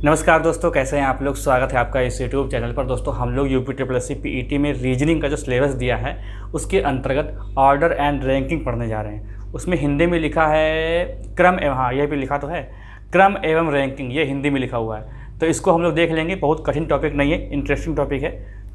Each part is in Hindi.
नमस्कार दोस्तों, कैसे हैं आप लोग। स्वागत है आपका इस यूट्यूब चैनल पर। दोस्तों हम लोग यूपी पीईटी में रीजनिंग का जो सिलेबस दिया है उसके अंतर्गत ऑर्डर एंड रैंकिंग पढ़ने जा रहे हैं। उसमें हिंदी में लिखा है क्रम एवं, हाँ यह भी लिखा तो है क्रम एवं रैंकिंग, ये हिंदी में लिखा हुआ है। तो इसको हम लोग देख लेंगे। बहुत कठिन टॉपिक नहीं है, इंटरेस्टिंग टॉपिक है।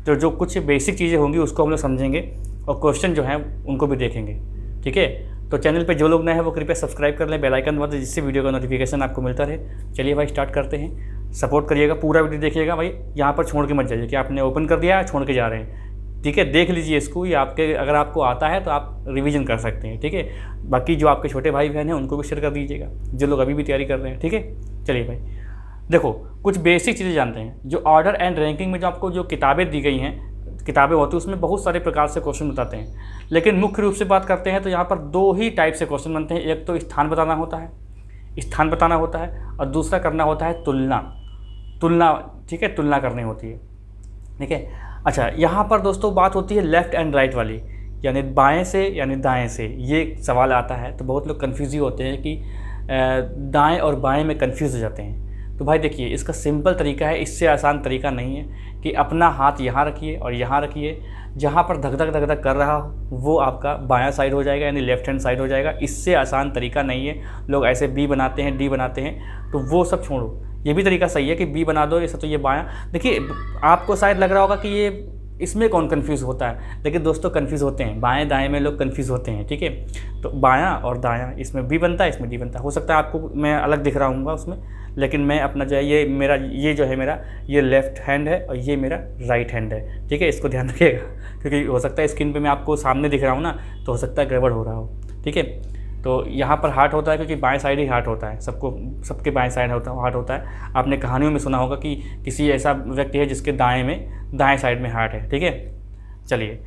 तो जो कुछ बेसिक चीज़ें होंगी उसको हम लोग समझेंगे और क्वेश्चन जो हैं उनको भी देखेंगे। ठीक है, तो चैनल पे जो लोग नए हैं वो कृपया सब्सक्राइब कर लें, बेल आइकन दबा दें जिससे वीडियो का नोटिफिकेशन आपको मिलता रहे। चलिए भाई स्टार्ट करते हैं। सपोर्ट करिएगा, पूरा वीडियो देखिएगा भाई, यहाँ पर छोड़ के मत जाइए कि आपने ओपन कर दिया है छोड़ के जा रहे हैं। ठीक है, देख लीजिए इसको, ये आपके अगर आपको आता है तो आप रिवीजन कर सकते हैं। ठीक है, बाकी जो आपके छोटे भाई बहन हैं उनको भी शेयर कर दीजिएगा, जो लोग अभी भी तैयारी कर रहे हैं। ठीक है, चलिए भाई देखो कुछ बेसिक चीज़ें जानते हैं। जो ऑर्डर एंड रैंकिंग में जो आपको जो किताबें दी गई हैं, किताबें होती हैं उसमें बहुत सारे प्रकार से क्वेश्चन बताते हैं, लेकिन मुख्य रूप से बात करते हैं तो यहाँ पर दो ही टाइप से क्वेश्चन बनते हैं। एक तो स्थान बताना होता है, और दूसरा करना होता है तुलना। ठीक है, तुलना करनी होती है। ठीक है, अच्छा यहाँ पर दोस्तों बात होती है लेफ़्ट एंड राइट वाली, यानी बाएं से यानी दाएं से। ये सवाल आता है तो बहुत लोग कन्फ्यूज ही होते हैं कि दाएं और बाएं में कन्फ्यूज़ हो जाते हैं। तो भाई देखिए, इसका सिंपल तरीका है, इससे आसान तरीका नहीं है कि अपना हाथ यहाँ रखिए और यहाँ रखिए, जहाँ पर धक धक कर रहा हो वो आपका बायां साइड हो जाएगा, यानी लेफ्ट हैंड साइड हो जाएगा। इससे आसान तरीका नहीं है। लोग ऐसे बी बनाते हैं, डी बनाते हैं, तो वो सब छोड़ो। ये भी तरीका सही है कि बी बना दो, ऐसा तो ये बायां। देखिए आपको शायद लग रहा होगा कि ये इसमें कौन कन्फ्यूज़ होता है, लेकिन दोस्तों कन्फ्यूज़ होते हैं, बाएं दाएं में लोग कन्फ्यूज़ होते हैं। ठीक है, तो बायां और दायां, इसमें बी बनता है, इसमें डी बनता है। हो सकता है आपको मैं अलग दिख रहा हूँ उसमें, लेकिन मैं अपना जो है ये जो है मेरा ये लेफ़्ट हैंड है और ये मेरा राइट हैंड है। ठीक है, इसको ध्यान रखिएगा, क्योंकि हो सकता है स्क्रीन पे मैं आपको सामने दिख रहा हूँ ना, तो हो सकता है गड़बड़ हो रहा हो। ठीक है, तो यहाँ पर हार्ट होता है क्योंकि बाएं साइड ही हार्ट होता है, सबके बाएं साइड हार्ट होता है। आपने कहानियों में सुना होगा कि किसी ऐसा व्यक्ति है जिसके दाएं साइड में हार्ट है। ठीक है, चलिए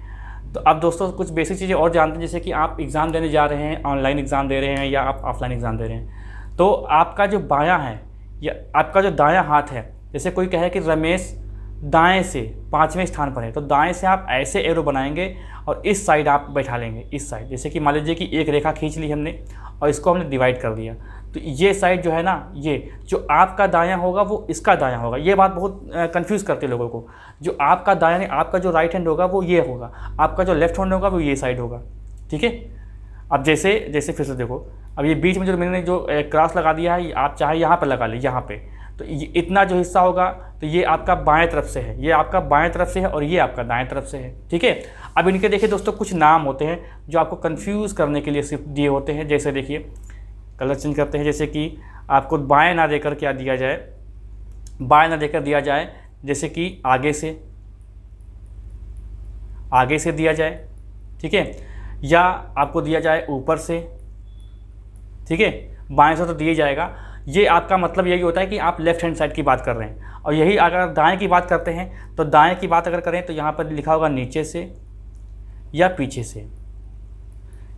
तो अब दोस्तों कुछ बेसिक चीज़ें और जानते हैं। जैसे कि आप एग्ज़ाम देने जा रहे हैं, ऑनलाइन एग्ज़ाम दे रहे हैं या आप ऑफलाइन एग्ज़ाम दे रहे हैं, तो आपका जो बायां है या आपका जो दायां हाथ है, जैसे कोई कहे कि रमेश दाएं से 5वें स्थान पर है, तो दाएं से आप ऐसे एरो बनाएंगे और इस साइड आप बैठा लेंगे, इस साइड। जैसे कि मान लीजिए कि एक रेखा खींच ली हमने और इसको हमने डिवाइड कर दिया, तो ये साइड जो है ना, ये जो आपका दायां होगा वो इसका दायां होगा। ये बात बहुत कंफ्यूज करती है लोगों को। जो आपका दायां, आपका जो राइट हैंड होगा वो ये होगा, आपका जो लेफ्ट हैंड होगा वो ये साइड होगा। ठीक है, अब जैसे फिर से देखो, अब ये बीच में जो मैंने जो क्रॉस लगा दिया है, आप चाहे यहाँ पर लगा लें, यहाँ पे, तो ये इतना जो हिस्सा होगा तो ये आपका बाएं तरफ से है, ये आपका बाएं तरफ से है और ये आपका दाएं तरफ से है। ठीक है, अब इनके देखिए दोस्तों कुछ नाम होते हैं जो आपको कंफ्यूज करने के लिए सिर्फ दिए होते हैं। जैसे देखिए कलर चेंज करते हैं, जैसे कि आपको बाएं ना देकर क्या दिया जाए, बाएं ना देकर दिया जाए, जैसे कि आगे से दिया जाए। ठीक है, या आपको दिया जाए ऊपर से। ठीक है, बाएं से तो दिया जाएगा। ये आपका मतलब यही होता है कि आप लेफ्ट हैंड साइड की बात कर रहे हैं। और यही अगर दाएं की बात करते हैं तो दाएं की बात अगर करें तो यहाँ पर लिखा होगा नीचे से या पीछे से,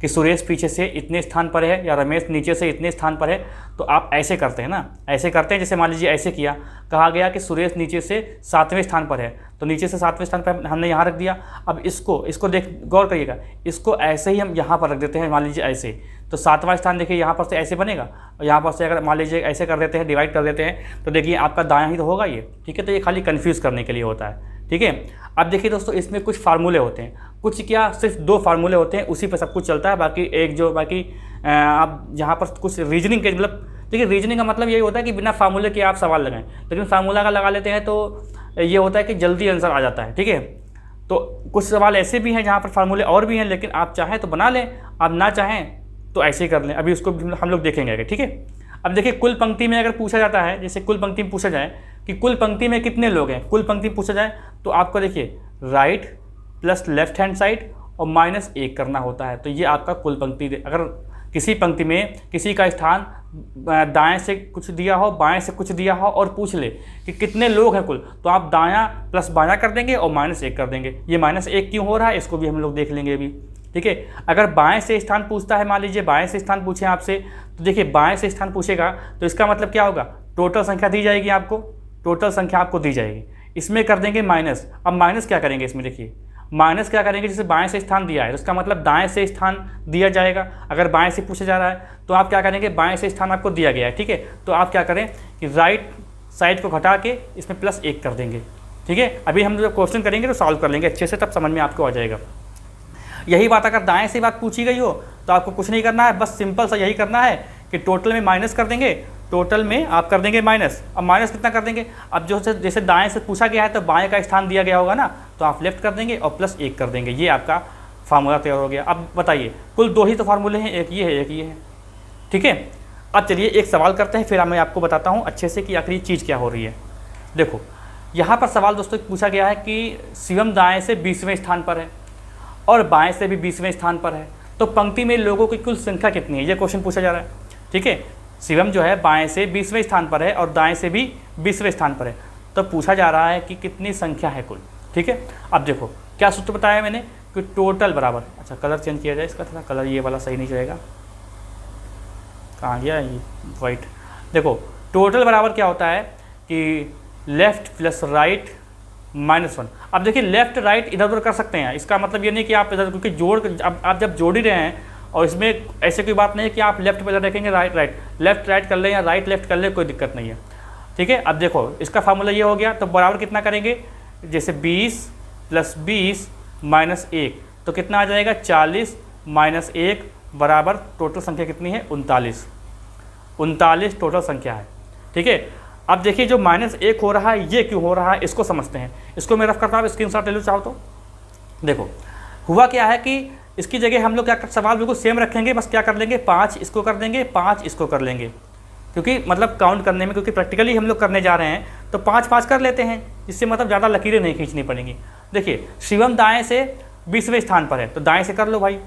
कि सुरेश पीछे से इतने स्थान पर है या रमेश नीचे से इतने स्थान पर है। तो आप ऐसे करते हैं ना, ऐसे करते हैं। जैसे मान लीजिए ऐसे किया, कहा गया कि सुरेश नीचे से 7वें स्थान पर है, तो नीचे से 7वें स्थान पर हमने यहाँ रख दिया। अब इसको देख गौर करिएगा, इसको ऐसे ही हम यहाँ पर रख देते हैं। मान लीजिए ऐसे, तो 7वां स्थान देखिए यहाँ पर से ऐसे बनेगा, और यहाँ पर से अगर मान लीजिए ऐसे कर देते हैं, डिवाइड कर देते हैं, तो देखिए आपका दायां ही तो होगा ये। ठीक है, तो ये खाली कन्फ्यूज़ करने के लिए होता है। ठीक है, अब देखिए दोस्तों इसमें कुछ फार्मूले होते हैं, कुछ क्या सिर्फ 2 फार्मूले होते हैं, उसी पर सब कुछ चलता है। बाकी आप यहाँ पर कुछ रीजनिंग के, मतलब देखिए रीजनिंग का मतलब यही होता है कि बिना फार्मूले के आप सवाल लगाएं, लेकिन फार्मूला का लगा लेते हैं तो ये होता है कि जल्दी आंसर आ जाता है। ठीक है, तो कुछ सवाल ऐसे भी हैं जहाँ पर फार्मूले और भी हैं, लेकिन आप चाहें तो बना लें, आप ना चाहें तो ऐसे ही कर लें। अभी उसको हम लोग देखेंगे आगे। ठीक है, अब देखिए कुल पंक्ति में अगर पूछा जाता है, जैसे कुल पंक्ति में पूछा जाए कि कुल पंक्ति में कितने लोग हैं, कुल पंक्ति पूछा जाए तो आपको देखिए right plus left hand side और -1 करना होता है। तो ये आपका कुल पंक्ति। अगर किसी पंक्ति में किसी का स्थान दाएं से कुछ दिया हो, बाएं से कुछ दिया हो और पूछ ले कि कितने लोग हैं कुल, तो आप दायां प्लस बायां कर देंगे और -1 कर देंगे। ये -1 क्यों हो रहा है इसको भी हम लोग देख लेंगे अभी। ठीक है, अगर बाएं से स्थान पूछता है, मान लीजिए बाएं से स्थान पूछे आपसे, तो देखिए बाएं से स्थान पूछेगा तो इसका मतलब क्या होगा, टोटल संख्या दी जाएगी आपको, टोटल संख्या आपको दी जाएगी। इसमें कर देंगे माइनस। अब माइनस क्या करेंगे इसमें, देखिए माइनस क्या करेंगे, जैसे बाएं से स्थान दिया है तो इसका मतलब दाएं से स्थान दिया जाएगा। अगर बाएं से पूछा जा रहा है तो आप क्या करेंगे, बाएं से स्थान आपको दिया गया है, ठीक है, तो आप क्या करें कि राइट साइड को घटा के इसमें +1 कर देंगे। ठीक है, अभी हम जब क्वेश्चन करेंगे तो सॉल्व कर लेंगे अच्छे से, तब समझ में आपको आ जाएगा। यही बात अगर दाएं से बात पूछी गई हो तो आपको कुछ नहीं करना है, बस सिंपल सा यही करना है कि टोटल में माइनस कर देंगे, टोटल में आप कर देंगे माइनस। अब माइनस कितना कर देंगे, अब जो जैसे दाएं से पूछा गया है तो बाएं का स्थान दिया गया होगा ना, तो आप लेफ्ट कर देंगे और +1 कर देंगे। ये आपका फार्मूला तैयार हो गया। अब बताइए, कुल 2 ही तो फार्मूले हैं, एक ये है एक ये है। ठीक है, अब चलिए एक सवाल करते हैं, फिर मैं आपको बताता हूँ अच्छे से कि आखिर ये चीज़ क्या हो रही है। देखो यहाँ पर सवाल दोस्तों पूछा गया है कि शिवम दाएँ से 20वें स्थान पर है और बाएँ से भी 20वें स्थान पर है, तो पंक्ति में लोगों की कुल संख्या कितनी है, ये क्वेश्चन पूछा जा रहा है। ठीक है, शिवम जो है बाएं से 20वें स्थान पर है और दाएं से भी 20वें स्थान पर है, तो पूछा जा रहा है कि कितनी संख्या है कुल। ठीक है, अब देखो क्या सूत्र बताया मैंने कि टोटल बराबर, अच्छा कलर चेंज किया जाए इसका, थोड़ा कलर ये वाला सही नहीं जाएगा, कहाँ गया ये वाइट। देखो टोटल बराबर क्या होता है कि लेफ्ट प्लस राइट -1। अब देखिए लेफ्ट राइट इधर उधर कर सकते हैं, इसका मतलब ये नहीं कि आप इधर, क्योंकि जोड़ अब आप जब जोड़ ही रहे हैं और इसमें ऐसे कोई बात नहीं है कि आप लेफ्ट पे रखेंगे राइट राइट, लेफ्ट राइट कर लें या राइट लेफ्ट कर लें, कोई दिक्कत नहीं है। ठीक है, अब देखो इसका फार्मूला ये हो गया, तो बराबर कितना करेंगे, जैसे 20 + 20 - 1, तो कितना आ जाएगा 40 - 1 बराबर टोटल संख्या कितनी है 39। 39 टोटल संख्या है। ठीक है, अब देखिए जो -1 हो रहा है ये क्यों हो रहा है, इसको समझते हैं। इसको मैं रफ करता हूँ, स्क्रीनशॉट ले लो चाहो तो। देखो हुआ क्या है कि इसकी जगह हम लोग क्या सवाल बिल्कुल सेम रखेंगे, बस क्या कर लेंगे 5 इसको कर देंगे, 5 इसको कर लेंगे, क्योंकि मतलब काउंट करने में, क्योंकि प्रैक्टिकली हम लोग करने जा रहे हैं तो 5-5 कर लेते हैं, जिससे मतलब ज़्यादा लकीरें नहीं खींचनी पड़ेंगी। देखिए शिवम दाएं से 20वें स्थान पर है, तो दाएं से कर लो भाई,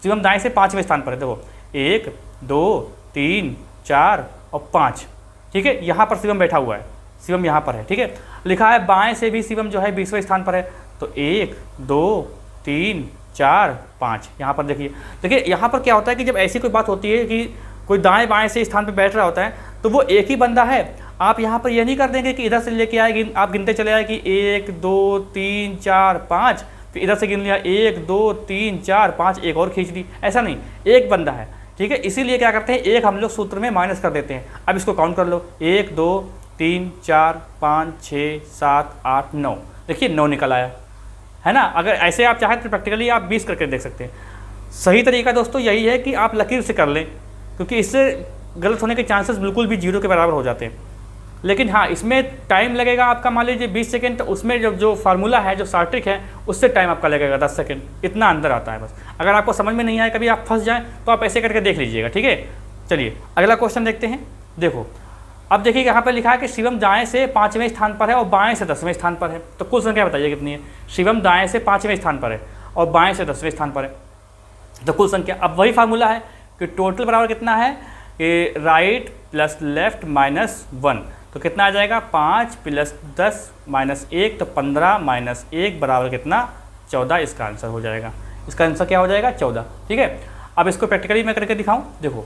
शिवम दाएं से 5वें स्थान पर है। देखो 1 2 3 4 और 5। ठीक है, यहाँ पर शिवम बैठा हुआ है, शिवम यहाँ पर है। ठीक है, लिखा है बाएं से भी शिवम जो है 20वें स्थान पर है, तो 1 2 3 4 5। यहाँ पर देखिए यहाँ पर क्या होता है कि जब ऐसी कोई बात होती है कि कोई दाएं बाएं से स्थान पर बैठ रहा होता है, तो वो एक ही बंदा है। आप यहाँ पर ये नहीं कर देंगे कि इधर से लेके आए, आप गिनते चले आए कि 1 2 3 4 5, फिर इधर से गिन लिया 1 2 3 4 5, एक और खींच ली, ऐसा नहीं, एक बंदा है। ठीक है, इसीलिए क्या करते हैं, एक हम लोग सूत्र में माइनस कर देते हैं। अब इसको काउंट कर लो, 1 2 3 4 5 6 7 8 9, देखिए 9 निकल आया है ना। अगर ऐसे आप चाहें तो प्रैक्टिकली आप 20 करके देख सकते हैं। सही तरीका दोस्तों यही है कि आप लकीर से कर लें, क्योंकि इससे गलत होने के चांसेस बिल्कुल भी 0 के बराबर हो जाते हैं। लेकिन हाँ, इसमें टाइम लगेगा आपका, मान लीजिए 20 सेकेंड, तो उसमें जो फार्मूला है, जो शॉर्ट ट्रिक है, उससे टाइम आपका लगेगा 10 सेकेंड, इतना अंदर आता है बस। अगर आपको समझ में नहीं आए, कभी आप फंस जाएँ, तो आप ऐसे करके देख लीजिएगा। ठीक है, चलिए अगला क्वेश्चन देखते हैं। देखो अब देखिए यहाँ पर लिखा है कि शिवम दाएं से 5वें स्थान पर है और बाएं से 10वें स्थान पर है, तो कुल संख्या बताइए कितनी है। शिवम दाएं से 5वें स्थान पर है और बाएं से 10वें स्थान पर है, तो कुल संख्या, अब वही फार्मूला है कि टोटल बराबर कितना है कि राइट प्लस लेफ्ट -1, तो कितना आ जाएगा 5 + 10 -1, तो 15 - 1 बराबर कितना 14। इसका आंसर हो जाएगा, इसका आंसर क्या हो जाएगा 14। ठीक है, अब इसको प्रैक्टिकली मैं करके दिखाऊं। देखो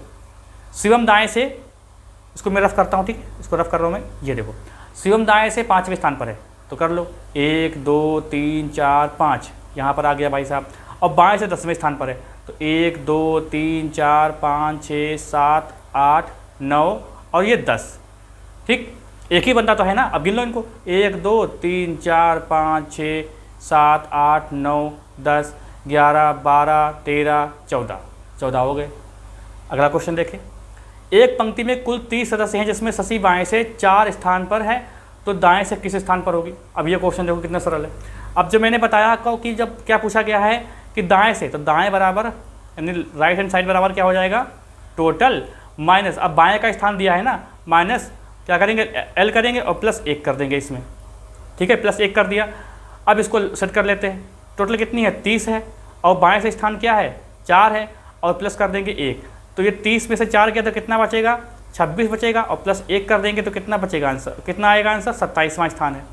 शिवम दाएं से, इसको मैं रफ करता हूँ, ठीक है, इसको रफ कर रहा हूँ मैं। ये देखो शिवम दाएं से 5वें स्थान पर है, तो कर लो 1 2 3 4 5, यहाँ पर आ गया भाई साहब। और बाएं से 10वें स्थान पर है, तो 1 2 3 4 5 6 7 8 9 और ये 10। ठीक, एक ही बंदा तो है ना, अब गिन लो इनको, 1 2 3 4 5 6 7 8 9 10 11 12 13 14, 14 हो गए। अगला क्वेश्चन देखें। एक पंक्ति में कुल 30 सदस्य हैं, जिसमें शशि बाएं से 4 स्थान पर है, तो दाएं से किस स्थान पर होगी। अब ये क्वेश्चन देखो कितना सरल है। अब जो मैंने बताया आपको कि जब क्या पूछा गया है कि दाएं से, तो दाएं बराबर यानी राइट हैंड साइड बराबर क्या हो जाएगा टोटल माइनस, अब बाएं का स्थान दिया है ना, माइनस क्या करेंगे एल करेंगे और +1 कर देंगे इसमें। ठीक है, +1 कर दिया। अब इसको सेट कर लेते हैं, टोटल कितनी है 30 है और बाएं से स्थान क्या है 4 है और प्लस कर देंगे 1, तो ये 30 में से 4 किया तो कितना बचेगा 26 बचेगा, और +1 कर देंगे तो कितना बचेगा आंसर, कितना आएगा आंसर 27वां स्थान है,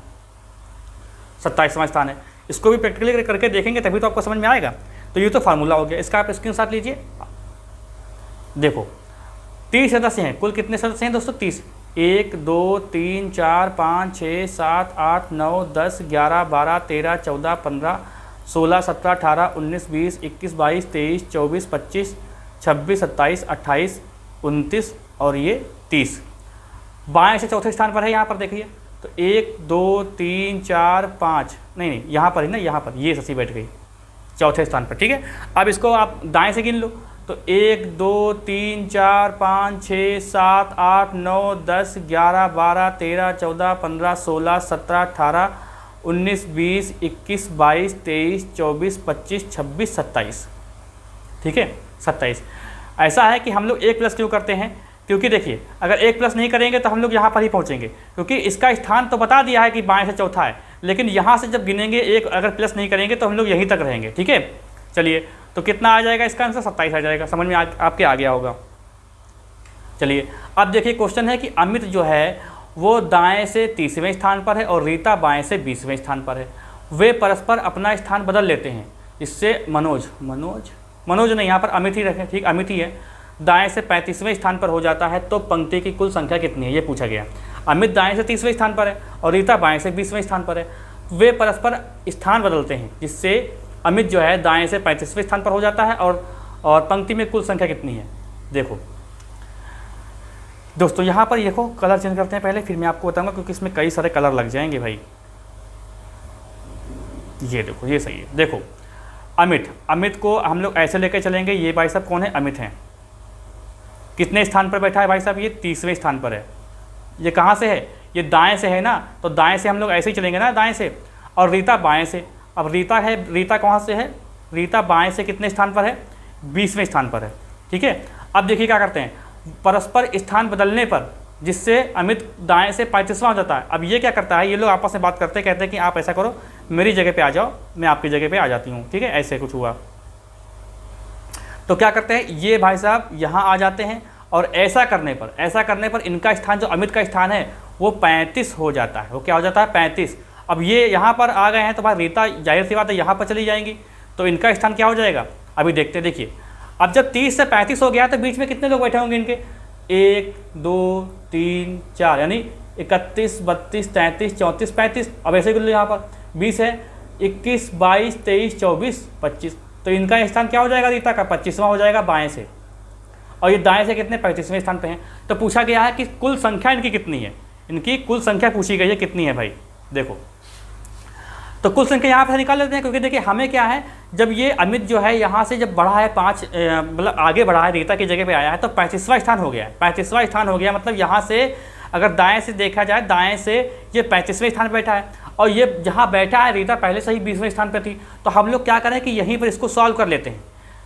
27वां स्थान है। इसको भी प्रैक्टिकली करके देखेंगे तभी तो आपको समझ में आएगा। तो ये तो फार्मूला हो गया, इसका आप स्क्रीनशॉट लीजिए। देखो 30 सदस्य हैं, कुल कितने सदस्य हैं दोस्तों 30, 1 2 3 4 5 6 7 8 9 10 11 12 13 14 15 16 17 18 19 20 21 22 23 24 25 26 27 28 29 और ये 30। बाएं से चौथे स्थान पर है, यहाँ पर देखिए। तो 1 2 3 4 5, नहीं यहाँ पर ही ना, यहाँ पर ये शशि बैठ गई चौथे स्थान पर, ठीक है। अब इसको आप दाएं से गिन लो, तो 1 2 3 4 5 6 7 8 9 10 11 12 13 14 15 16 17 18 19 20 21 22 23 24 25 26 27, ठीक है 27। ऐसा है कि हम लोग 1 प्लस क्यों करते हैं, क्योंकि देखिए अगर 1 प्लस नहीं करेंगे तो हम लोग यहाँ पर ही पहुँचेंगे, क्योंकि इसका स्थान तो बता दिया है कि बाएं से चौथा है, लेकिन यहाँ से जब गिनेंगे 1 अगर प्लस नहीं करेंगे तो हम लोग यहीं तक रहेंगे, ठीक है। चलिए तो कितना आ जाएगा इसका आंसर, 27 आ जाएगा। समझ में आपके आ गया होगा। चलिए अब देखिए क्वेश्चन है कि अमित जो है वो दाएं से 30वें स्थान पर है और रीता बाएं से 20वें स्थान पर है। वे परस्पर अपना स्थान बदल लेते हैं, इससे मनोज नहीं, यहाँ पर अमित ही रखें, ठीक अमित ही है, दाएं से 35वें स्थान पर हो जाता है, तो पंक्ति की कुल संख्या कितनी है ये पूछा गया। अमित दाएं से 30वें स्थान पर है और रीता बाएं से 20वें स्थान पर है। वे परस्पर स्थान बदलते हैं, जिससे अमित जो है दाएं से 35वें स्थान पर हो जाता है और पंक्ति में कुल संख्या कितनी है। देखो दोस्तों यहाँ पर देखो कलर चेंज करते हैं पहले, फिर मैं आपको बताऊंगा, क्योंकि इसमें कई सारे कलर लग जाएंगे भाई। ये देखो ये सही है। देखो अमित को हम लोग ऐसे लेकर चलेंगे, ये भाई साहब कौन है, अमित हैं। कितने स्थान पर बैठा है भाई साहब, ये 30वें स्थान पर है। ये कहाँ से है, ये दाएं से है ना, तो दाएं से हम लोग ऐसे ही चलेंगे ना, दाएं से। और रीता बाएं से, अब रीता कहाँ से है, रीता बाएं से कितने स्थान पर है, 20वें स्थान पर है, ठीक है। अब देखिए क्या करते हैं, परस्पर स्थान बदलने पर जिससे अमित दाएं से 35वां हो जाता है। अब ये क्या करता है, ये लोग आपस में बात करते हैं, कहते हैं कि आप ऐसा करो, मेरी जगह पे आ जाओ, मैं आपकी जगह पे आ जाती हूँ, ठीक है, ऐसे कुछ हुआ। तो क्या करते हैं, ये भाई साहब यहाँ आ जाते हैं और ऐसा करने पर इनका स्थान, जो अमित का स्थान है वो 35 हो जाता है। वो क्या हो जाता है, 35। अब ये यहाँ पर आ गए हैं तो भाई रीता जाहिर सी बात है यहाँ पर चली जाएंगी, तो इनका स्थान क्या हो जाएगा, अभी देखते हैं। देखिए अब जब 30 से 35 हो गया तो बीच में कितने लोग बैठे होंगे इनके, 1 2 3 4, यानी 31 32 33 34 35। अब ऐसे कर लो, यहाँ पर 20 है, 21 22 23 24 25, तो इनका स्थान क्या हो जाएगा, रीता का 25वां हो जाएगा बाएं से, और ये दाएं से कितने 35वें स्थान पे हैं। तो पूछा गया है कि कुल संख्या इनकी कितनी है, इनकी कुल संख्या पूछी गई है कितनी है भाई। देखो तो कुल संख्या यहाँ पर निकाल लेते हैं, क्योंकि देखिए हमें क्या है, जब ये अमित जो है यहाँ से जब बढ़ा है 5 मतलब आगे बढ़ा है, रीता की जगह पे आया है, तो 35वां स्थान हो गया है। 35वां स्थान हो गया मतलब यहाँ से अगर दाएं से देखा जाए, दाएं से ये 35वें स्थान पर बैठा है, और ये जहाँ बैठा है रीता पहले से ही 20वें स्थान पर थी। तो हम लोग क्या करें कि यहीं पर इसको सॉल्व कर लेते हैं,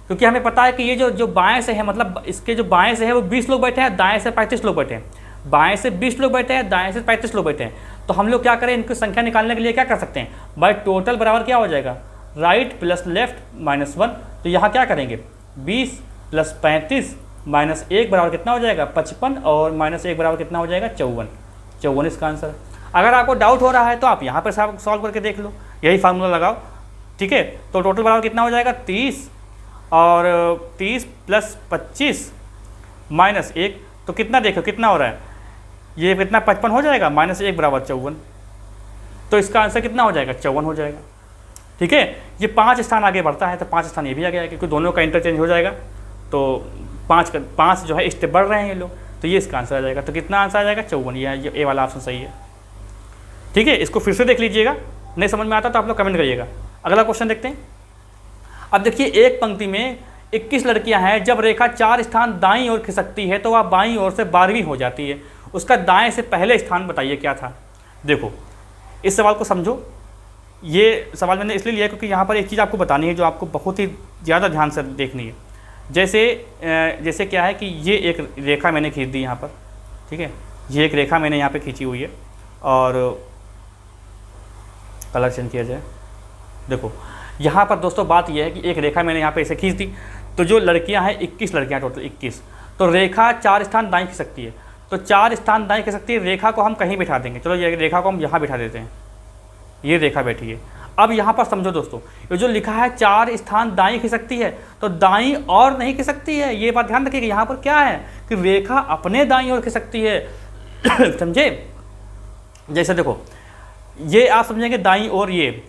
क्योंकि हमें पता है कि ये जो बाएं से है, मतलब इसके जो बाएं से है वो 20 लोग बैठे हैं, दाएं से 35 लोग बैठे हैं, बाएं से 20 लोग बैठे हैं, दाएं से 35 लोग बैठे हैं। तो हम लोग क्या करें, इनकी संख्या निकालने के लिए क्या कर सकते हैं भाई, टोटल बराबर क्या हो जाएगा, राइट प्लस लेफ्ट -1। तो यहाँ क्या करेंगे, 20 + 35 -1 बराबर कितना हो जाएगा, 55, और -1 बराबर कितना हो जाएगा, 54 इसका आंसर। अगर आपको डाउट हो रहा है तो आप यहाँ पर सॉल्व करके देख लो, यही फार्मूला लगाओ, ठीक है। तो टोटल बराबर कितना हो जाएगा, 30, और 30 + 25 -1, तो कितना देखो कितना हो रहा है, ये कितना 55 हो जाएगा, -1 बराबर 54। तो इसका आंसर कितना हो जाएगा, 54 हो जाएगा, ठीक है। ये 5 स्थान आगे बढ़ता है तो 5 स्थान ये भी आ गया, क्योंकि दोनों का इंटरचेंज हो जाएगा, तो 5 जो है स्टेप बढ़ रहे हैं ये लोग, तो ये इसका आंसर आ जाएगा। तो कितना आंसर आ जाएगा, 54। ये ए वाला ऑप्शन सही है, ठीक है। इसको फिर से देख लीजिएगा, नहीं समझ में आता तो आप लोग कमेंट करिएगा। अगला क्वेश्चन देखते हैं। अब देखिए एक पंक्ति में 21 लड़कियां हैं, जब रेखा 4 स्थान दाईं ओर खिसकती है तो वह बाईं ओर से 12वीं हो जाती है, उसका दाएं से पहले स्थान बताइए क्या था। देखो इस सवाल को समझो, ये सवाल मैंने इसलिए लिया क्योंकि यहाँ पर एक चीज़ आपको बतानी है जो आपको बहुत ही ज़्यादा ध्यान से देखनी है। जैसे क्या है कि ये एक रेखा मैंने खींच दी यहाँ पर, ठीक है, ये एक रेखा मैंने यहाँ पे खींची हुई है, और कलर चेंज किया जाए। देखो यहाँ पर दोस्तों बात यह है कि एक रेखा मैंने यहाँ पे ऐसे खींच दी, तो जो लड़कियाँ हैं 21 लड़कियाँ टोटल 21, तो रेखा 4 स्थान दाईं खिसकती है, तो 4 स्थान दाईं खिसकती है, रेखा को हम कहीं बिठा देंगे। चलो ये रेखा को हम यहाँ बिठा देते हैं, ये रेखा बैठी है। अब यहाँ पर समझो दोस्तों, ये जो लिखा है 4 स्थान दाईं खिसकती है, तो दाईं और नहीं खिसकती है, ये बात ध्यान रखिए। यहाँ पर क्या है कि रेखा अपने दाईं ओर खिसकती है समझे। जैसे देखो ये आप समझेंगे दाईं ओर ये,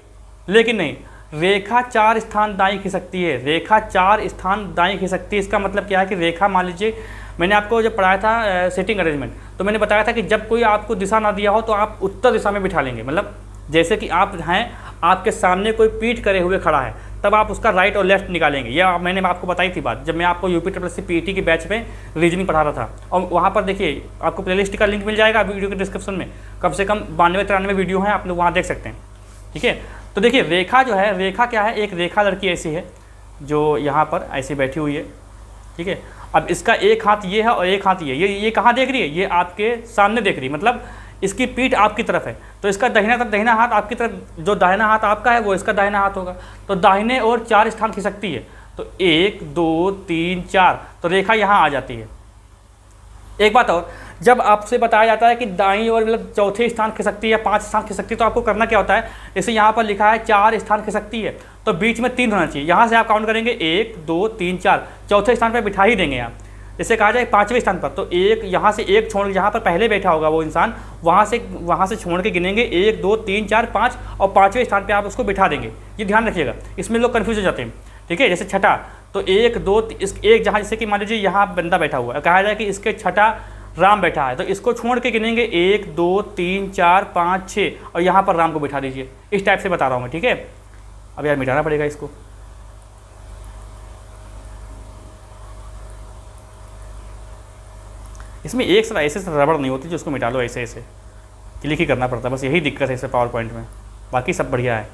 लेकिन नहीं, रेखा 4 स्थान दाएं खिसकती है, रेखा 4 स्थान दाएं खिसकती है। इसका मतलब क्या है कि रेखा, मान लीजिए मैंने आपको जब पढ़ाया था सेटिंग अरेंजमेंट, तो मैंने बताया था कि जब कोई आपको दिशा ना दिया हो तो आप उत्तर दिशा में बिठा लेंगे। मतलब जैसे कि आप हैं, आपके सामने कोई पीठ करे हुए खड़ा है, तब आप उसका राइट और लेफ्ट निकालेंगे। यह मैंने आपको बताई थी बात, जब मैं आपको UPSSC PET की बैच में रीजनिंग पढ़ा रहा था। और वहाँ पर देखिए आपको प्लेलिस्ट का लिंक मिल जाएगा वीडियो के डिस्क्रिप्शन में, कम से कम 92-93 वीडियो हैं, आप लोग वहाँ देख सकते हैं। ठीक है, तो देखिए रेखा जो है, रेखा क्या है, एक रेखा लड़की ऐसी है जो यहाँ पर ऐसी बैठी हुई है। ठीक है, अब इसका एक हाथ ये है और एक हाथ ये कहाँ देख रही है, ये आपके सामने देख रही है, मतलब इसकी पीठ आपकी तरफ है, तो इसका दाहिना हाथ आपकी तरफ, जो दाहिना हाथ आपका है वो इसका दाहिना हाथ होगा। तो दाहिने और 4 स्थान खिसकती है, तो 1 2 3 4, तो रेखा यहाँ आ जाती है। एक बात और, जब आपसे बताया जाता है कि दाईं ओर मतलब चौथे स्थान खिसकती है या 5 स्थान खिसकती है, तो आपको करना क्या होता है, जैसे यहाँ पर लिखा है 4 स्थान खिसकती है, तो बीच में 3 होना चाहिए। यहाँ से आप काउंट करेंगे 1 2 3 4, चौथे स्थान पर बिठा ही देंगे आप। जैसे कहा जाए 5वें स्थान पर, तो एक यहाँ से एक छोड़, जहाँ पर पहले बैठा होगा वो इंसान, वहाँ से छोड़ के गिनेंगे 1 2 3 4 5, और 5वें स्थान पे आप उसको बिठा देंगे। ये ध्यान रखिएगा, इसमें लोग कन्फ्यूज हो जाते हैं। ठीक है, जैसे छठा, तो 1 2 एक जहाँ, जैसे कि मान लीजिए यहाँ बंदा बैठा हुआ है, कहा जाए कि इसके छठा राम बैठा है, तो इसको छोड़ के गिनेंगे 1 2 3 4 5 6, और यहाँ पर राम को बिठा दीजिए। इस टाइप से बता रहा हूँ मैं। ठीक है, अब यार मिटाना पड़ेगा इसको। इसमें एक सर ऐसे रबड़ नहीं होती जो उसको मिटा लो, ऐसे ऐसे क्लिक ही करना पड़ता है, बस यही दिक्कत है इसे पावर पॉइंट में, बाकी सब बढ़िया है।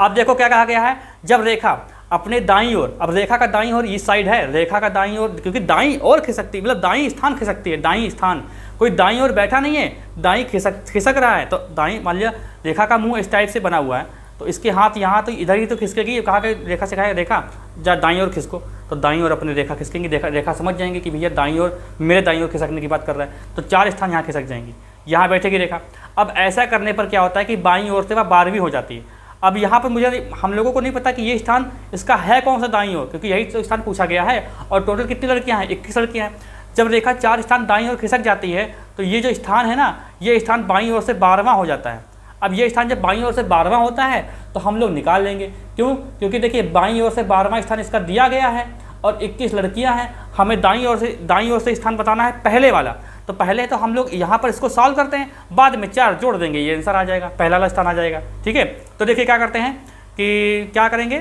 अब देखो क्या कहा गया है, जब रेखा अपने दाईं ओर, अब रेखा का दाईं ओर इस साइड है, रेखा का दाईं ओर, क्योंकि दाईं ओर खिसकती, मतलब दाईं स्थान खिसकती है, दाईं स्थान, कोई दाईं ओर बैठा नहीं है, दाईं खिसक रहा है। तो दाईं, मान लिया रेखा का मुंह इस टाइप से बना हुआ है, तो इसके हाथ यहाँ, तो इधर ही तो खिसकेगी। कहा कि रेखा से कहा रेखा जा दाईं ओर खिसको, तो दाईं ओर अपनी रेखा खिसकेंगी, रेखा समझ जाएंगे कि भैया दाईं ओर, मेरे दाईं ओर खिसकने की बात कर रहा है, तो 4 स्थान यहाँ खिसक जाएंगी, यहाँ बैठेगी रेखा। अब ऐसा करने पर क्या होता है कि बाईं ओर से वह 12वीं हो जाती है। अब यहाँ पर मुझे, हम लोगों को नहीं पता कि ये स्थान इसका है कौन सा दाईं ओर, क्योंकि यही तो स्थान पूछा गया है, और टोटल कितनी लड़कियाँ हैं, 21 लड़कियाँ हैं। जब रेखा 4 स्थान दाईं ओर खिसक जाती है, तो ये जो स्थान है ना, ये स्थान बाईं ओर से 12वां हो जाता है। अब ये स्थान जब बाईं ओर से 12वां होता है तो हम लोग निकाल लेंगे, क्यों, क्योंकि देखिए बाईं ओर से 12वां स्थान इसका दिया गया है और 21 लड़कियां हैं, हमें दाईं ओर से स्थान बताना है पहले वाला। तो पहले तो हम लोग यहाँ पर इसको सॉल्व करते हैं, बाद में 4 जोड़ देंगे, ये आंसर आ जाएगा, पहला वाला स्थान आ जाएगा। ठीक है, तो देखिए क्या करते हैं कि क्या करेंगे,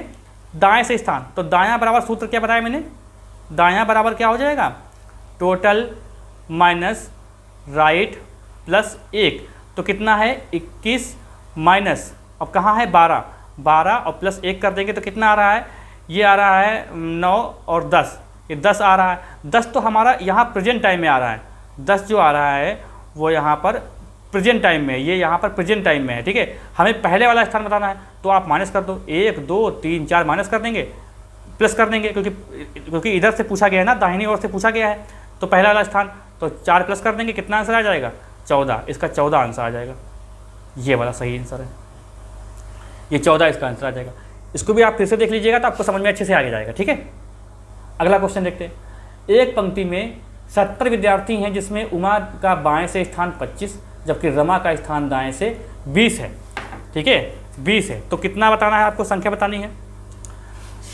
दाएँ से स्थान, तो दायाँ बराबर सूत्र क्या बताया मैंने, दायाँ बराबर क्या हो जाएगा, टोटल माइनस राइट प्लस 1, तो कितना है 21 माइनस, अब कहाँ है 12 और प्लस 1 कर देंगे तो कितना आ रहा है, ये आ रहा है 9 और 10, ये 10 आ रहा है। 10 तो हमारा यहाँ प्रेजेंट टाइम में आ रहा है, 10 जो आ रहा है वो यहाँ पर प्रेजेंट टाइम में है, ये यहाँ पर प्रेजेंट टाइम में है। ठीक है, हमें पहले वाला स्थान बताना है, तो आप माइनस कर दो, 1 2 3 4 माइनस कर देंगे, प्लस कर देंगे, क्योंकि इधर से पूछा गया है ना, दाहिनी ओर से पूछा गया है, तो पहला वाला स्थान, तो 4 प्लस कर देंगे, कितना आंसर आ जाएगा, 14, इसका 14 आंसर आ जाएगा, ये वाला सही आंसर है, ये 14 इसका आंसर आ जाएगा। इसको भी आप फिर से देख लीजिएगा तो आपको समझ में अच्छे से आगे जाएगा। ठीक है, अगला क्वेश्चन देखते हैं। एक पंक्ति में 70 विद्यार्थी हैं, जिसमें उमा का बाएं से स्थान 25, जबकि रमा का स्थान दाएं से 20 है। ठीक है, 20 है, तो कितना बताना है आपको, संख्या बतानी है।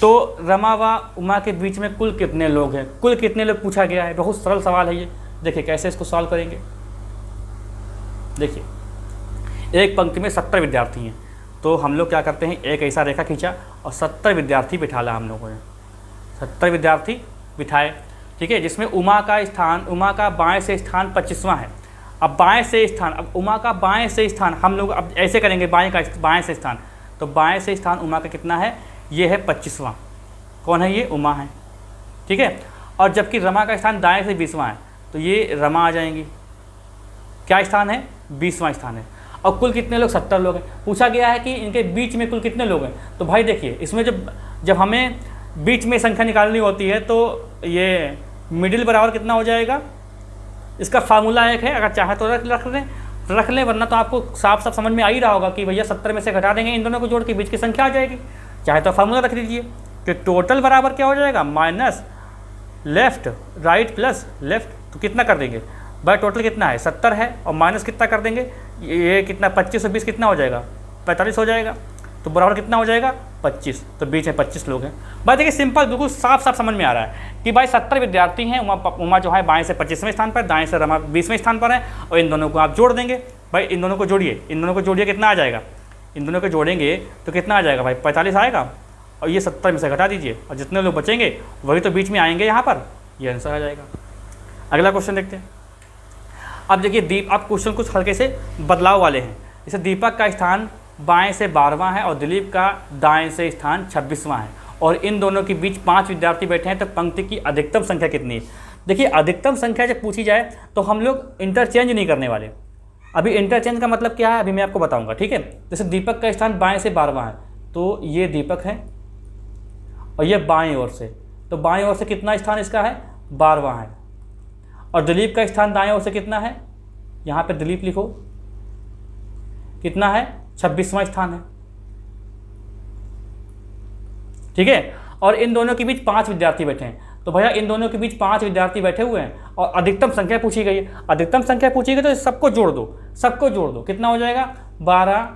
तो रमा व उमा के बीच में कुल कितने लोग हैं, कुल कितने लोग पूछा गया है, बहुत सरल सवाल है ये। देखिए कैसे इसको सॉल्व करेंगे। देखिए एक पंक्ति में 70 विद्यार्थी हैं, तो हम लोग क्या करते हैं, एक ऐसा रेखा खींचा और 70 विद्यार्थी बिठा ला हम लोगों ने, 70 विद्यार्थी बिठाए। ठीक है, जिसमें उमा का बाएं से स्थान 25वां है। अब बाएं से स्थान, अब उमा का बाएं से स्थान हम लोग अब ऐसे करेंगे, बाएं से स्थान, तो बाएं से स्थान उमा का कितना है, ये है 25वां। कौन है ये, उमा है। ठीक है, और जबकि रमा का स्थान दाएं से 20वां है, तो ये रमा आ जाएंगी। क्या स्थान है, 20वां स्थान है। और कुल कितने लोग, 70 लोग हैं। पूछा गया है कि इनके बीच में कुल कितने लोग हैं, तो भाई देखिए इसमें जब हमें बीच में संख्या निकालनी होती है तो ये मिडिल बराबर कितना हो जाएगा, इसका फार्मूला एक है, अगर चाहे तो रख लें, वरना तो आपको साफ साफ समझ में आ ही रहा होगा कि भैया 70 में से घटा देंगे, इन दोनों को जोड़ के बीच की संख्या आ जाएगी। चाहे तो फार्मूला रख लीजिए कि टोटल बराबर क्या हो जाएगा, minus left right plus left, तो कितना कर देंगे भाई, टोटल कितना है 70 है, और माइनस कितना कर देंगे, ये कितना 25 और 20 कितना हो जाएगा 45 हो जाएगा, तो बराबर कितना हो जाएगा 25, तो बीच में 25 लोग हैं। भाई देखिए सिंपल, बिल्कुल साफ साफ समझ में आ रहा है कि भाई 70 विद्यार्थी हैं, उमा जो है बाएं से 25वें स्थान पर, दाएं से रमा 20वें स्थान पर है, और इन दोनों को आप जोड़ देंगे। भाई इन दोनों को जोड़िए, इन दोनों को जोड़िए, कितना आ जाएगा, इन दोनों को जोड़ेंगे तो कितना आ जाएगा भाई 45 आएगा, और ये 70 में से घटा दीजिए, और जितने लोग बचेंगे वही तो बीच में आएंगे यहाँ पर, ये आंसर आ जाएगा। अगला क्वेश्चन देखते हैं। अब देखिए अब क्वेश्चन कुछ हल्के से बदलाव वाले हैं। जैसे दीपक का स्थान बाएं से 12वां है और दिलीप का दाएं से स्थान 26वां है, और इन दोनों के बीच 5 विद्यार्थी बैठे हैं, तो पंक्ति की अधिकतम संख्या कितनी है। देखिए अधिकतम संख्या जब पूछी जाए तो हम लोग इंटरचेंज नहीं करने वाले। अभी इंटरचेंज का मतलब क्या है अभी मैं आपको बताऊंगा, ठीक है। जैसे दीपक का स्थान बाएं से 12वां है, तो ये दीपक है और ये बाएं ओर से, तो बाएं ओर से कितना स्थान इसका है 12वां है, और दिलीप का स्थान दाएं ओर से कितना है, यहाँ पे दिलीप लिखो, कितना है 26वां स्थान है, ठीक है। और इन दोनों के बीच 5 विद्यार्थी बैठे हैं, तो भैया इन दोनों के बीच 5 विद्यार्थी बैठे हुए हैं और अधिकतम संख्या पूछी गई है। अधिकतम संख्या पूछी गई तो सबको जोड़ दो, सबको जोड़ दो, कितना हो जाएगा 12,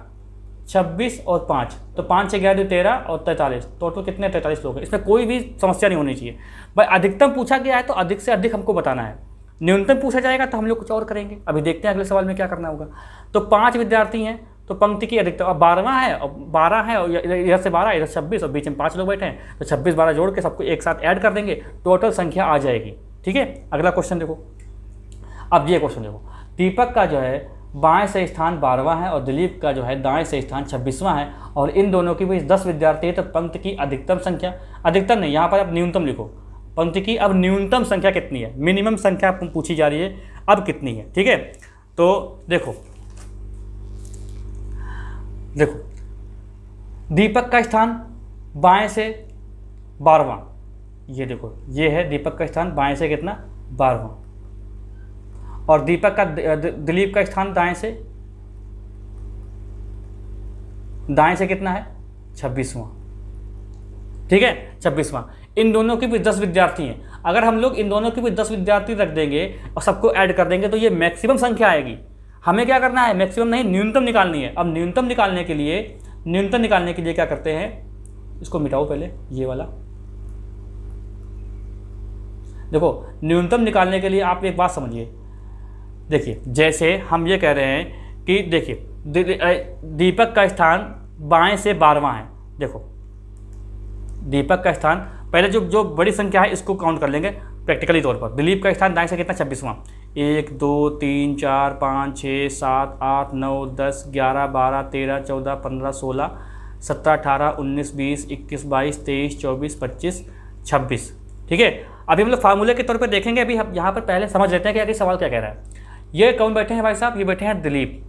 26 और 5, तो 5 से 11 13 और 43, टोटल कितने 43 लोग हैं। इसमें कोई भी समस्या नहीं होनी चाहिए। भाई अधिकतम पूछा गया है तो अधिक से अधिक हमको बताना है, न्यूनतम पूछा जाएगा तो हम लोग कुछ और करेंगे। अभी देखते हैं अगले सवाल में क्या करना होगा। तो 5 विद्यार्थी हैं तो पंक्ति की अधिकतम, अब 12वां है और 12 है, और इधर से 12 इधर 26 और बीच में 5 लोग बैठे हैं, तो 26 12 जोड़ के सबको एक साथ ऐड कर देंगे, टोटल संख्या आ जाएगी, ठीक है। अगला क्वेश्चन देखो। अब ये क्वेश्चन देखो, दीपक का जो है बाएं से स्थान 12वां है और दिलीप का जो है दाएं से स्थान 26वां है, और इन दोनों के बीच 10 विद्यार्थी है, तो पंक्ति की अधिकतम संख्या, अधिकतम नहीं, यहाँ पर आप न्यूनतम लिखो, पंक्ति की अब न्यूनतम संख्या कितनी है, मिनिमम संख्या पूछी जा रही है अब कितनी है, ठीक है। तो देखो दीपक का स्थान बाएं से 12वां, ये देखो ये है दीपक का स्थान बाएं से कितना 12वां, और दीपक का दिलीप का स्थान दाएं से कितना है 26वां, ठीक है 26वां। इन दोनों के भी 10 विद्यार्थी हैं, अगर हम लोग इन दोनों के भी 10 विद्यार्थी रख देंगे और सबको ऐड कर देंगे तो ये मैक्सिमम संख्या आएगी। हमें क्या करना है, मैक्सिमम नहीं न्यूनतम निकालनी है। अब न्यूनतम निकालने के लिए क्या करते हैं, इसको मिटाओ पहले, ये वाला देखो। न्यूनतम निकालने के लिए आप एक बात समझिए, देखिए जैसे हम ये कह रहे हैं कि देखिए दीपक का स्थान बाएं से 12वां है, देखो दीपक का स्थान पहले जो बड़ी संख्या है इसको काउंट कर लेंगे प्रैक्टिकली तौर पर। दिलीप का स्थान दाएं से कितना 26वां, 1 2 3 4 5 6 7 8 9 10 11 12 13 14 15 16 17 18 19 20 21 22 23 24 25 26, ठीक है। अभी हम लोग फार्मूले के तौर पर देखेंगे। अभी हम यहाँ पर पहले समझ लेते हैं कि आगे सवाल क्या कह रहा है। ये कौन बैठे हैं भाई साहब, ये बैठे हैं दिलीप,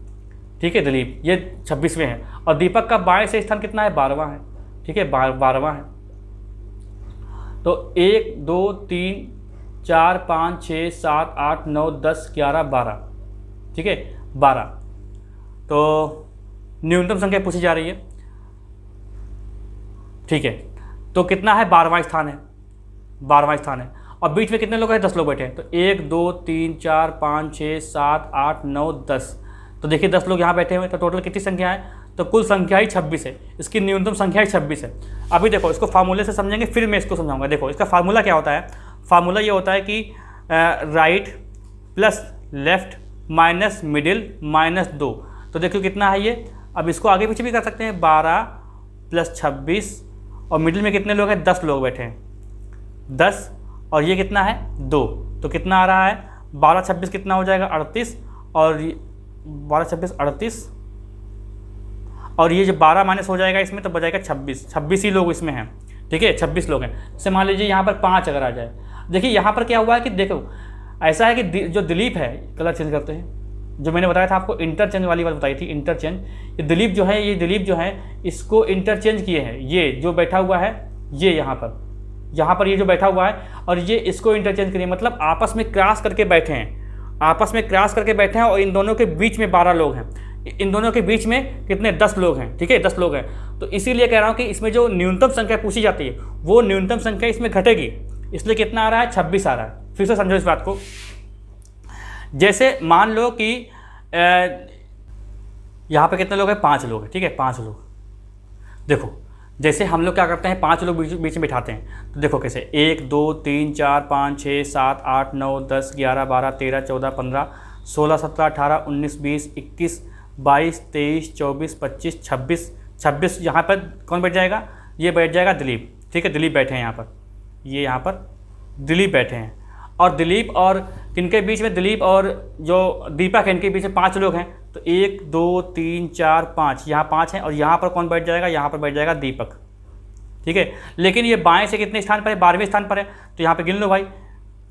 ठीक है दिलीप, ये 26वें हैं, और दीपक का बाएं से स्थान कितना है 12वां है, ठीक है 12वां है। तो 1 2 3 4 5 6 7 8 9 10 11 12, ठीक है 12, तो न्यूनतम संख्या पूछी जा रही है, ठीक है। तो कितना है 12वां स्थान है, 12वां स्थान है, और बीच में कितने लोग हैं 10 लोग बैठे हैं, तो 1 2 3 4 5 6 7 8 9 10, तो देखिए 10 लोग यहाँ बैठे हुए, तो टोटल कितनी संख्या है, तो कुल संख्या ही 26 है, इसकी न्यूनतम संख्या ही 26 है। अभी देखो इसको फार्मूले से समझेंगे फिर मैं इसको समझाऊंगा। देखो इसका फार्मूला क्या होता है, फार्मूला ये होता है कि right plus left minus middle minus 2, तो देखो कितना है ये। अब इसको आगे पीछे भी कर सकते हैं, 12 प्लस 26, और मिडिल में कितने लोग हैं 10 लोग बैठे हैं, 10, और ये कितना है 2, तो कितना आ रहा है 12 26 कितना हो जाएगा 38, और 12 26 38, और ये जो 12 माइनस हो जाएगा इसमें तो बजाएगा 26 ही लोग इसमें हैं, ठीक है 26 लोग हैं। जैसे मान लीजिए यहाँ पर 5 अगर आ जाए, देखिए यहाँ पर क्या हुआ है कि देखो ऐसा है कि जो दिलीप है, कलर चेंज करते हैं, जो मैंने बताया था आपको इंटरचेंज वाली बात बताई थी, इंटरचेंज, ये दिलीप जो है इसको इंटरचेंज किए हैं, ये जो बैठा हुआ है ये यहाँ पर ये जो बैठा हुआ है, और ये इसको इंटरचेंज करिए, मतलब आपस में क्रॉस करके बैठे हैं, और इन दोनों के बीच में 12 लोग हैं, इन दोनों के बीच में कितने 10 लोग हैं, ठीक है 10 लोग हैं। तो इसीलिए कह रहा हूँ कि इसमें जो न्यूनतम संख्या पूछी जाती है वो न्यूनतम संख्या इसमें घटेगी, इसलिए कितना आ रहा है 26 आ रहा है। फिर से समझो इस बात को, जैसे मान लो कि यहाँ पे कितने लोग हैं, 5 लोग हैं, ठीक है, 5 लोग। देखो जैसे हम लोग क्या करते हैं, 5 लोग बीच बीच में बिठाते हैं, तो देखो कैसे 1 2 3 4 5 6 7 8 9 10 11 12 13 14 15 16 17 18 19 20 21 22 23 24 25 26 यहाँ पर कौन बैठ जाएगा, ये बैठ जाएगा दिलीप, ठीक है, दिलीप बैठे हैं यहाँ पर, ये यहाँ पर दिलीप बैठे हैं। और दिलीप और किनके बीच में, दिलीप और जो दीपक है इनके बीच में 5 लोग हैं, तो 1 2 3 4 5, यहाँ 5 हैं। और यहाँ पर कौन बैठ जाएगा, यहाँ पर बैठ जाएगा दीपक, ठीक है। लेकिन ये बाएं से कितने स्थान पर है, 12वें स्थान पर है, तो यहाँ पे गिन लो भाई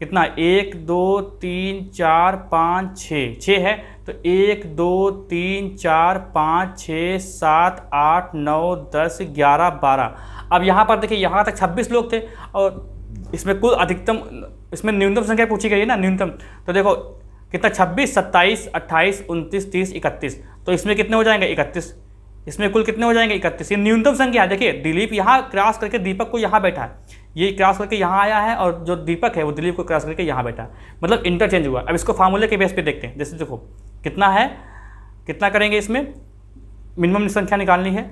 कितना, 1 2 3 4 5 6 है, तो 1 2 3 4 5 6 7 8 9 10 11 12। अब यहाँ पर देखिए यहाँ तक 26 लोग थे और इसमें कुल अधिकतम, इसमें न्यूनतम संख्या पूछी गई है ना, न्यूनतम, तो देखो कितना 26 27 28 29 30 31, तो इसमें कितने हो जाएंगे 31, इसमें कुल कितने हो जाएंगे 31। ये न्यूनतम संख्या है। देखिए दिलीप यहाँ क्रॉस करके दीपक को यहाँ बैठा है, ये क्रॉस करके यहाँ आया है, और जो दीपक है वो दिलीप को क्रॉस करके यहाँ बैठा है, मतलब इंटरचेंज हुआ। अब इसको फार्मूले के बेस पे देखते हैं। जैसे देखो कितना है, कितना करेंगे, इसमें मिनिमम संख्या निकालनी है,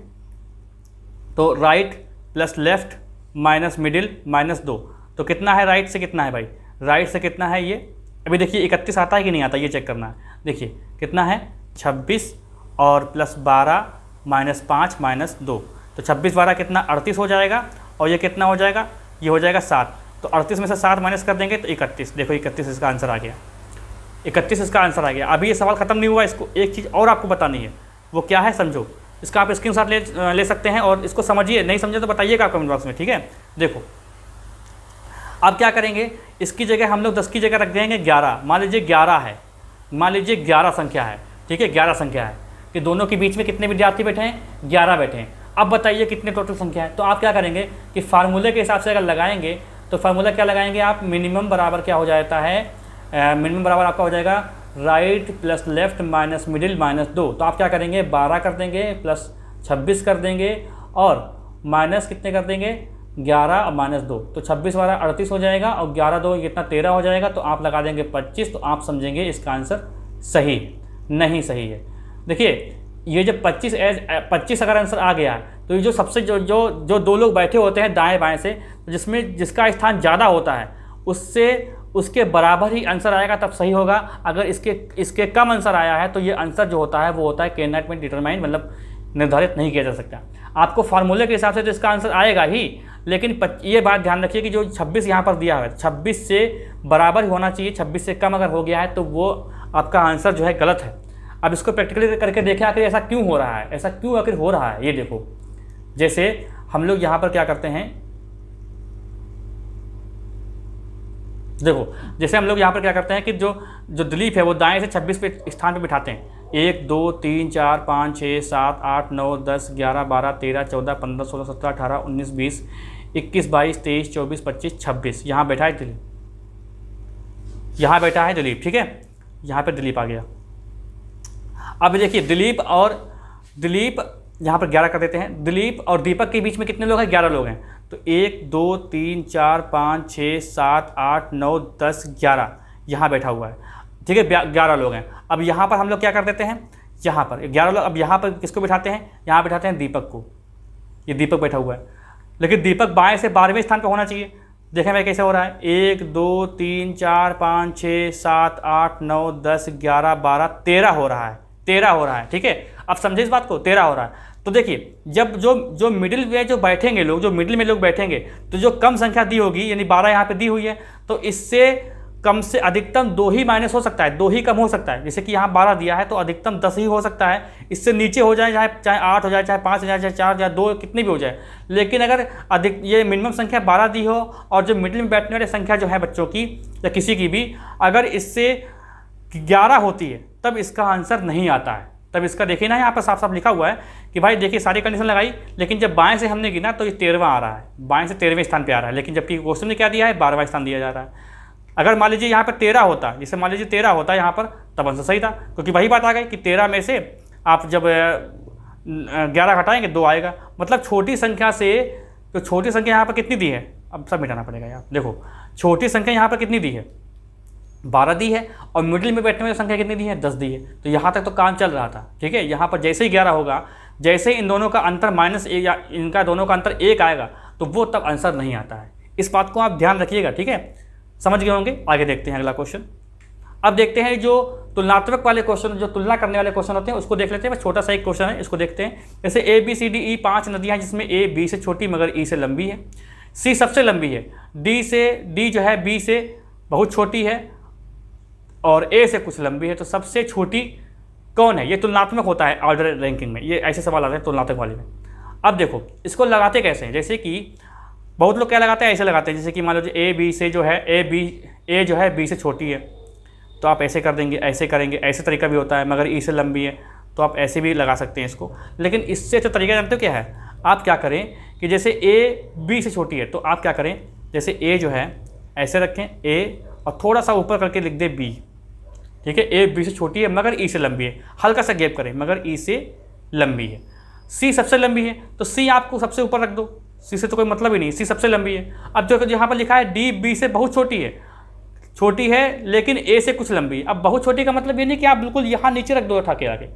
तो right plus left minus middle minus 2, तो कितना है राइट से, कितना है भाई, राइट से कितना है ये, अभी देखिए 31 आता है कि नहीं आता, ये चेक करना है। देखिए कितना है 26 और प्लस 12 माइनस 5 माइनस 2, तो 26 12 कितना 38 हो जाएगा, और ये कितना हो जाएगा, ये हो जाएगा 7, तो 38 में से 7 माइनस कर देंगे तो 31। देखो 31 इसका आंसर आ गया, 31 इसका आंसर आ गया। अभी ये सवाल खत्म नहीं हुआ, इसको एक चीज़ और आपको बतानी है, वो क्या है समझो। इसका आप स्क्रीनशॉट ले सकते हैं और इसको समझिए, नहीं समझे तो बताइएगा कमेंट बॉक्स में, ठीक है। देखो अब क्या करेंगे, इसकी जगह हम लोग 10 की जगह रख देंगे 11। मान लीजिए 11 है, मान लीजिए 11 संख्या है, ठीक है, 11 संख्या है कि दोनों के बीच में कितने विद्यार्थी बैठे हैं, 11 बैठे हैं। अब बताइए कितने टोटल संख्या है, तो आप क्या करेंगे कि फार्मूले के हिसाब से अगर लगाएंगे तो फार्मूला क्या लगाएंगे आप, मिनिमम बराबर क्या हो जाता है, मिनिमम बराबर आपका हो जाएगा right plus left minus middle minus 2, तो आप क्या करेंगे 12 कर देंगे प्लस 26 कर देंगे और माइनस कितने कर देंगे 11 और माइनस 2, तो 26 12 38 हो जाएगा, और 11 2 कितना 13 हो जाएगा, तो आप लगा देंगे 25, तो आप समझेंगे इसका आंसर सही नहीं सही है। देखिए ये जब 25 अगर आंसर आ गया है, तो ये जो सबसे जो 2 लोग बैठे होते हैं दाएं बाएं से, जिसमें जिसका स्थान ज़्यादा होता है उसके बराबर ही आंसर आएगा, तब सही होगा। अगर इसके कम आंसर आया है तो ये आंसर जो होता है वो होता है कैन नॉट बी डिटरमाइन, मतलब निर्धारित नहीं किया जा सकता। आपको फार्मूले के हिसाब से तो इसका आंसर आएगा ही, लेकिन ये बात ध्यान रखिए कि जो 26 यहाँ पर दिया है 26 से बराबर ही होना चाहिए, 26 से कम अगर हो गया है तो वो आपका आंसर जो है गलत है। अब इसको प्रैक्टिकली करके देखें आखिर ऐसा क्यों हो रहा है, ऐसा क्यों आखिर हो रहा है। ये देखो जैसे हम लोग यहाँ पर क्या करते हैं, देखो जैसे हम लोग यहाँ पर क्या करते हैं कि जो दिलीप है वो दाएं से 26 पे स्थान पे बिठाते हैं, 1 2 3 4 5 6 7 8 9 10 11 12 13 14 15 16 17 18 19 20 21 22 23 24 25 26, यहाँ बैठा है दिलीप, यहाँ बैठा है दिलीप, ठीक है, यहाँ पर दिलीप आ गया। अब देखिए दिलीप यहाँ पर 11 कर देते हैं, दिलीप और दीपक के बीच में कितने लोग हैं, 11 लोग हैं, तो 1 2 3 4 5 6 7 8 9 10 11 यहाँ बैठा हुआ है, ठीक है, 11 लोग हैं। अब यहाँ पर हम लोग क्या कर देते हैं, यहाँ पर 11 लोग, अब यहाँ पर किसको बिठाते हैं, यहाँ बिठाते हैं दीपक को, ये दीपक बैठा हुआ है, लेकिन दीपक बाएं से 12वें स्थान पर होना चाहिए। देखें भाई कैसे हो रहा है, 1 2 3 4 5 6 7 8 9 10 11 12 13 हो रहा है, 13 हो रहा है, ठीक है। अब समझे इस बात को, 13 हो रहा है। तो देखिए जब जो मिडिल में जो बैठेंगे लोग, जो मिडिल में लोग बैठेंगे, तो जो कम संख्या दी होगी, यानी 12 यहाँ पे दी हुई है, तो इससे कम से अधिकतम 2 ही माइनस हो सकता है, 2 ही कम हो सकता है। जैसे कि यहाँ 12 दिया है तो अधिकतम 10 ही हो सकता है, इससे नीचे हो जाए, चाहे 8 हो जाए, चाहे 5 हो जाए, चाहे 4 या 2 कितनी भी हो जाए। लेकिन अगर ये मिनिमम संख्या 12 दी हो और जो मिडिल में बैठने वाली संख्या जो है बच्चों की या किसी की भी, अगर इससे 11 होती है तब इसका आंसर नहीं आता है। तब इसका देखिए ना यहाँ पर साफ साफ लिखा हुआ है कि भाई देखिए सारी कंडीशन लगाई, लेकिन जब बाएं से हमने गिना तो ये 13वां आ रहा है, बाएं से 13वें स्थान पे आ रहा है, लेकिन जबकि क्वेश्चन ने क्या दिया है 12वां स्थान दिया जा रहा है। अगर मान लीजिए यहाँ पर 13 होता, जैसे मान लीजिए 13 होता यहाँ पर, तब आंसर सही था, क्योंकि वही बात आ गई कि 13 में से आप जब 11 घटाएंगे 2 आएगा, मतलब छोटी संख्या से, तो छोटी संख्या यहाँ पर कितनी दी है, अब सब मिटाना पड़ेगा यार। देखो छोटी संख्या यहाँ पर कितनी दी है, 12 दी है और मिडिल में बैठने वाली संख्या कितनी दी है, 10 दी है। तो यहाँ तक तो काम चल रहा था, ठीक है। यहाँ पर जैसे ही 11 होगा, जैसे ही इन दोनों का अंतर -1 या इनका दोनों का अंतर 1 आएगा तो वो तब आंसर नहीं आता है। इस बात को आप ध्यान रखिएगा, ठीक है। समझ गए होंगे। आगे देखते हैं अगला क्वेश्चन। अब देखते हैं जो तुलनात्मक वाले क्वेश्चन, जो तुलना करने वाले क्वेश्चन होते हैं उसको देख लेते हैं। बस छोटा सा एक क्वेश्चन है, इसको देखते हैं। जैसे ABCDE 5 नदियाँ, जिसमें A B से छोटी मगर E से लंबी है, C सबसे लंबी है, D जो है B से बहुत छोटी है और A से कुछ लंबी है, तो सबसे छोटी कौन है? ये तुलनात्मक होता है ऑर्डर रैंकिंग में, ये ऐसे सवाल आते हैं तुलनात्मक वाले में। अब देखो इसको लगाते कैसे हैं, जैसे कि बहुत लोग क्या लगाते हैं, ऐसे लगाते हैं, जैसे कि मान लो A B से जो है A जो है B से छोटी है तो आप ऐसे कर देंगे, ऐसे करेंगे, ऐसे तरीका भी होता है, मगर E से लंबी है तो आप ऐसे भी लगा सकते हैं इसको। लेकिन इससे अच्छा तरीका जानते हो क्या है? आप क्या करें कि जैसे A B से छोटी है तो आप क्या करें, जैसे A जो है ऐसे रखें A और थोड़ा सा ऊपर करके लिख दे B, ठीक है। A B से छोटी है मगर E से लंबी है, हल्का सा गैप करें, मगर E से लंबी है। C सबसे लंबी है तो C आपको सबसे ऊपर रख दो, C से तो कोई मतलब ही नहीं, C सबसे लंबी है। अब जो यहाँ पर लिखा है D B से बहुत छोटी है लेकिन A से कुछ लंबी है। अब बहुत छोटी का मतलब ये नहीं कि आप बिल्कुल यहाँ नीचे रख दो उठा के आगे,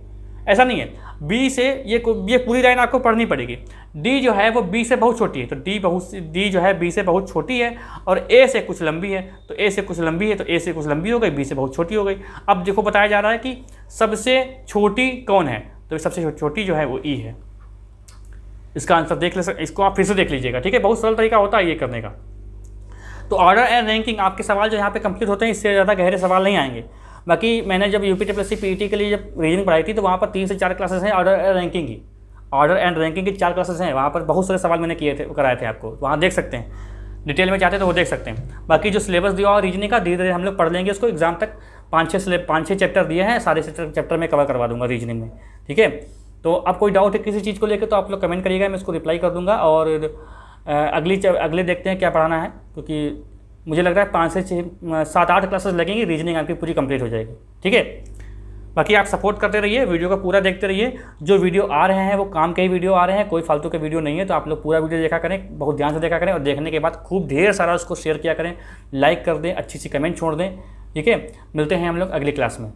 ऐसा नहीं है। B से ये पूरी लाइन आपको पढ़नी पड़ेगी। D जो है वो B से बहुत छोटी है तो D जो है B से बहुत छोटी है और A से कुछ लंबी है तो A से कुछ लंबी है तो A से कुछ लंबी हो गई, B से बहुत छोटी हो गई। अब देखो बताया जा रहा है कि सबसे छोटी कौन है, तो सबसे छोटी जो है वो E है। इसका आंसर देख ले, इसको आप फिर से देख लीजिएगा, ठीक है। बहुत सरल तरीका होता है ये करने का। तो ऑर्डर एंड रैंकिंग आपके सवाल जो यहाँ पे कंप्लीट होते हैं, इससे ज़्यादा गहरे सवाल नहीं आएंगे। बाकी मैंने जब UPTPSC PET के लिए जब रीजनिंग पढ़ाई थी तो वहाँ पर 3 से 4 क्लासेस हैं ऑर्डर एंड रैंकिंग की 4 क्लासेस हैं। वहाँ पर बहुत सारे सवाल मैंने कराए थे आपको, वहाँ देख सकते हैं। डिटेल में चाहते तो वो देख सकते हैं। बाकी जो सिलेबस दिया और रीजनिंग का धीरे धीरे हम लोग पढ़ लेंगे उसको। एग्जाम तक 5-6 चैप्टर दिए हैं, सारे चैप्टर में कवर करवा दूँगा रीजनिंग में, ठीक है। तो अब कोई डाउट है किसी चीज़ को लेकर तो आप लोग कमेंट करिएगा, मैं इसको रिप्लाई कर दूँगा। और अगले देखते हैं क्या पढ़ाना है, क्योंकि मुझे लग रहा है 5 से 7-8 क्लासेस लगेंगी, रीजनिंग आपकी पूरी कंप्लीट हो जाएगी, ठीक है। बाकी आप सपोर्ट करते रहिए, वीडियो को पूरा देखते रहिए। जो वीडियो आ रहे हैं वो काम के ही वीडियो आ रहे हैं, कोई फालतू के वीडियो नहीं है। तो आप लोग पूरा वीडियो देखा करें, बहुत ध्यान से देखा करें और देखने के बाद खूब ढेर सारा उसको शेयर किया करें, लाइक कर दें, अच्छी सी कमेंट छोड़ दें, ठीक है। मिलते हैं हम लोग अगली क्लास में।